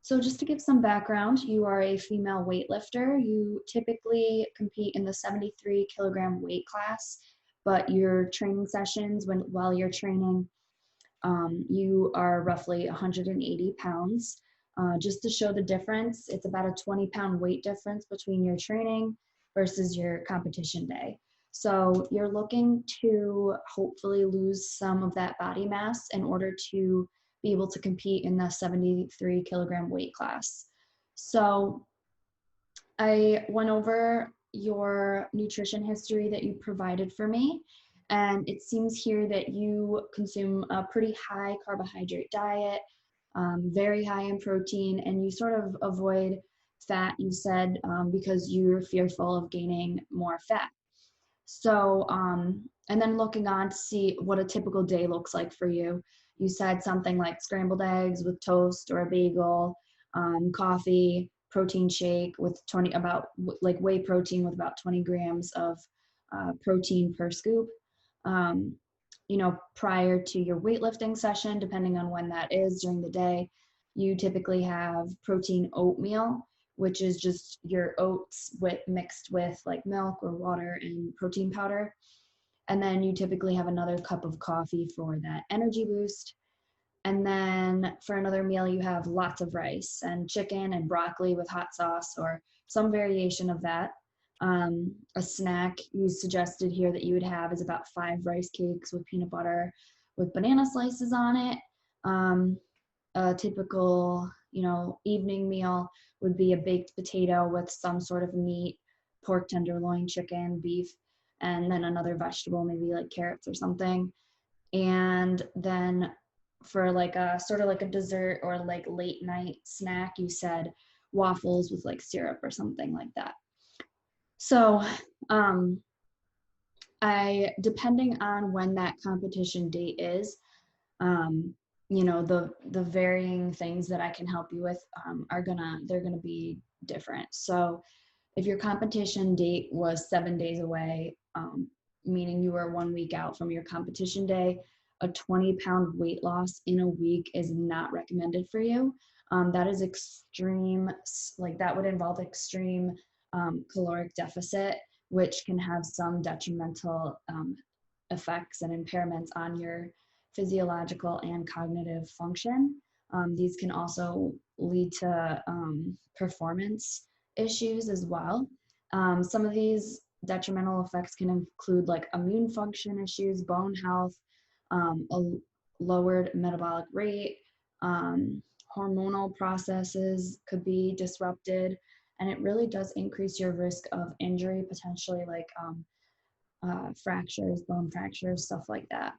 So just to give some background, you are a female weightlifter. You typically compete in the 73 kilogram weight class, but your training sessions, while you're training, you are roughly 180 pounds. Just to show the difference, it's about a 20-pound weight difference between your training versus your competition day. So you're looking to hopefully lose some of that body mass in order to be able to compete in the 73 kilogram weight class. So I went over your nutrition history that you provided for me, and it seems here that you consume a pretty high carbohydrate diet, very high in protein, and you sort of avoid fat, you said, because you're fearful of gaining more fat. So, and then looking on to see what a typical day looks like for you. You said something like scrambled eggs with toast or a bagel, coffee, protein shake with like whey protein with about 20 grams of protein per scoop. Um, Prior to your weightlifting session, depending on when that is during the day, you typically have protein oatmeal, which is just your oats mixed with like milk or water and protein powder. And then you typically have another cup of coffee for that energy boost. And then for another meal, you have lots of rice and chicken and broccoli with hot sauce or some variation of that. A snack you suggested here that you would have is about 5 rice cakes with peanut butter with banana slices on it. A typical, evening meal would be a baked potato with some sort of meat, pork tenderloin, chicken, beef, and then another vegetable, maybe like carrots or something. And then for like a sort of like a dessert or like late night snack, you said waffles with like syrup or something like that. So depending on when that competition date is, the varying things that I can help you with they're gonna be different. So if your competition date was 7 days away, meaning you were 1 week out from your competition day, a 20-pound weight loss in a week is not recommended for you. That is extreme, like that would involve extreme caloric deficit, which can have some detrimental effects and impairments on your physiological and cognitive function. These can also lead to performance issues as well. Some of these detrimental effects can include like immune function issues, bone health, a lowered metabolic rate, hormonal processes could be disrupted, and it really does increase your risk of injury, potentially like fractures, bone fractures, stuff like that.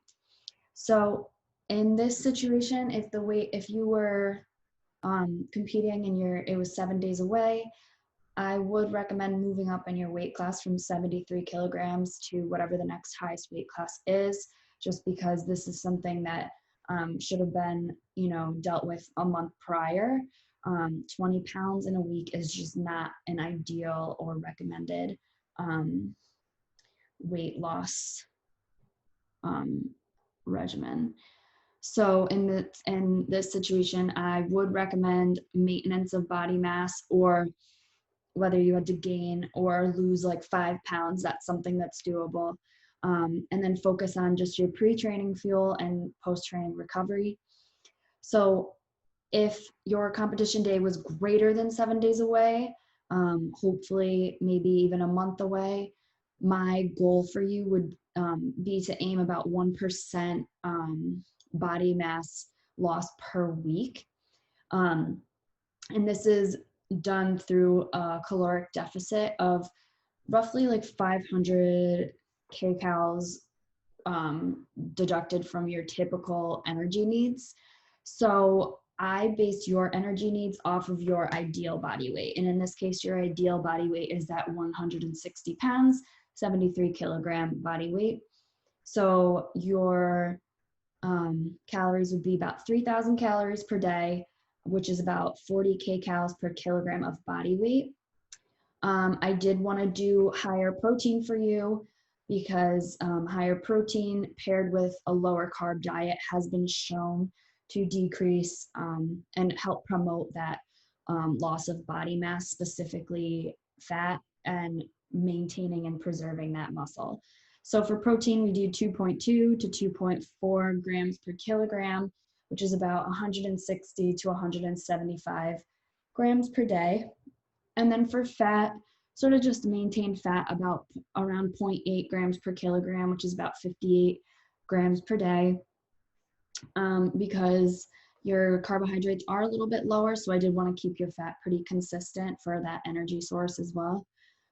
So in this situation, if you were competing and it was 7 days away, I would recommend moving up in your weight class from 73 kilograms to whatever the next highest weight class is, just because this is something that should have been, dealt with a month prior. 20 pounds in a week is just not an ideal or recommended weight loss regimen. So in this situation, I would recommend maintenance of body mass, or whether you had to gain or lose like 5 pounds, that's something that's doable. And then focus on just your pre-training fuel and post-training recovery. So if your competition day was greater than 7 days away, hopefully maybe even a month away, my goal for you would be to aim about 1% body mass loss per week. And this is done through a caloric deficit of roughly like 500 kcals deducted from your typical energy needs. So I base your energy needs off of your ideal body weight. And in this case, your ideal body weight is that 160 pounds, 73 kilogram body weight. So your calories would be about 3,000 calories per day, which is about 40 kcals per kilogram of body weight. I did want to do higher protein for you because higher protein paired with a lower carb diet has been shown to decrease and help promote that loss of body mass, specifically fat, and maintaining and preserving that muscle. So for protein, we do 2.2 to 2.4 grams per kilogram, which is about 160 to 175 grams per day. And then for fat, sort of just maintain fat about around 0.8 grams per kilogram, which is about 58 grams per day, because your carbohydrates are a little bit lower. So I did want to keep your fat pretty consistent for that energy source as well.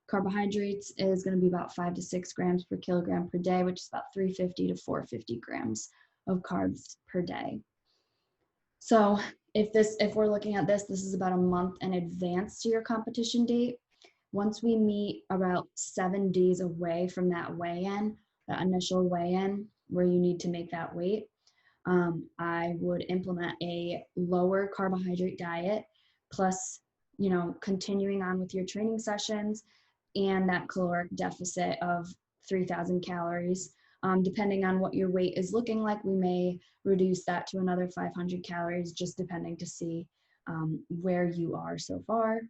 Carbohydrates is going to be about 5 to 6 grams per kilogram per day, which is about 350 to 450 grams of carbs per day. So if we're looking at this is about a month in advance to your competition date. Once we meet about 7 days away from that weigh-in, the initial weigh-in where you need to make that weight, I would implement a lower carbohydrate diet, plus, continuing on with your training sessions and that caloric deficit of 3,000 calories. Depending on what your weight is looking like, we may reduce that to another 500 calories, just depending to see where you are so far.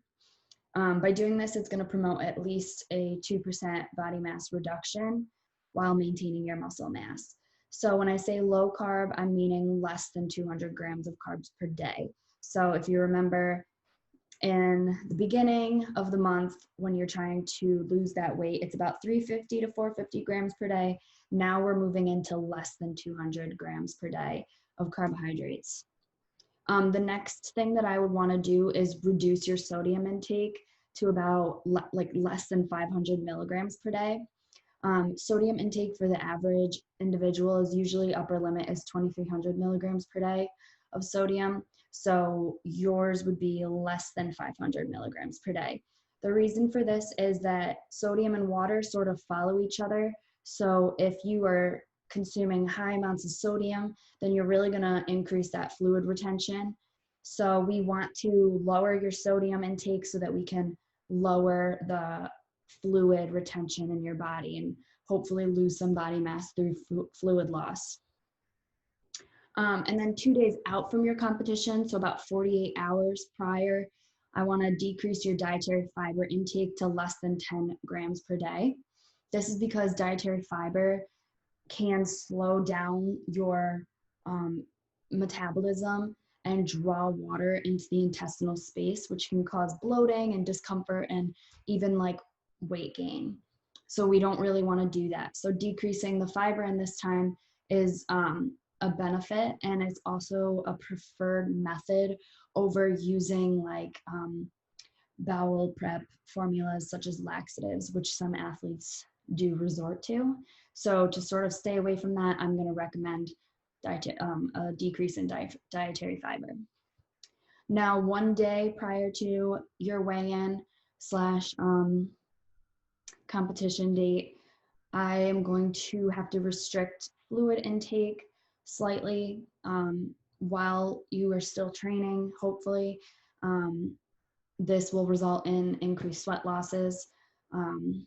By doing this, it's going to promote at least a 2% body mass reduction while maintaining your muscle mass. So when I say low carb, I'm meaning less than 200 grams of carbs per day. So if you remember in the beginning of the month, when you're trying to lose that weight, it's about 350 to 450 grams per day. Now we're moving into less than 200 grams per day of carbohydrates. The next thing that I would want to do is reduce your sodium intake to about less than 500 milligrams per day. Sodium intake for the average individual is usually upper limit is 2,300 milligrams per day of sodium. So yours would be less than 500 milligrams per day. The reason for this is that sodium and water sort of follow each other. So if you are consuming high amounts of sodium, then you're really going to increase that fluid retention. So we want to lower your sodium intake so that we can lower the fluid retention in your body and hopefully lose some body mass through fluid loss. And then 2 days out from your competition, so about 48 hours prior, I want to decrease your dietary fiber intake to less than 10 grams per day. This is because dietary fiber can slow down your metabolism and draw water into the intestinal space, which can cause bloating and discomfort and even like weight gain. So we don't really want to do that. So decreasing the fiber in this time is a benefit, and it's also a preferred method over using like bowel prep formulas such as laxatives, which some athletes do resort to. So to sort of stay away from that, I'm going to recommend a decrease in dietary fiber. Now, 1 day prior to your weigh-in slash competition date, I am going to have to restrict fluid intake slightly while you are still training, hopefully. This will result in increased sweat losses,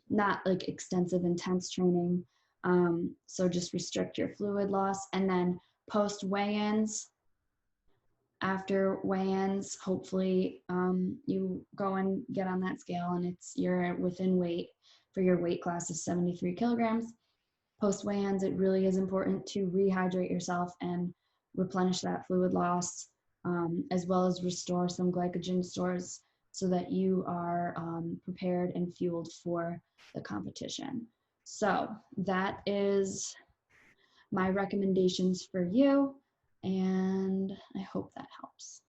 not like extensive, intense training. So just restrict your fluid loss. And then post weigh-ins, after weigh-ins, hopefully you go and get on that scale and you're within weight for your weight class of 73 kilograms. Post weigh-ins, it really is important to rehydrate yourself and replenish that fluid loss, as well as restore some glycogen stores so that you are prepared and fueled for the competition. So that is my recommendations for you, and I hope that helps.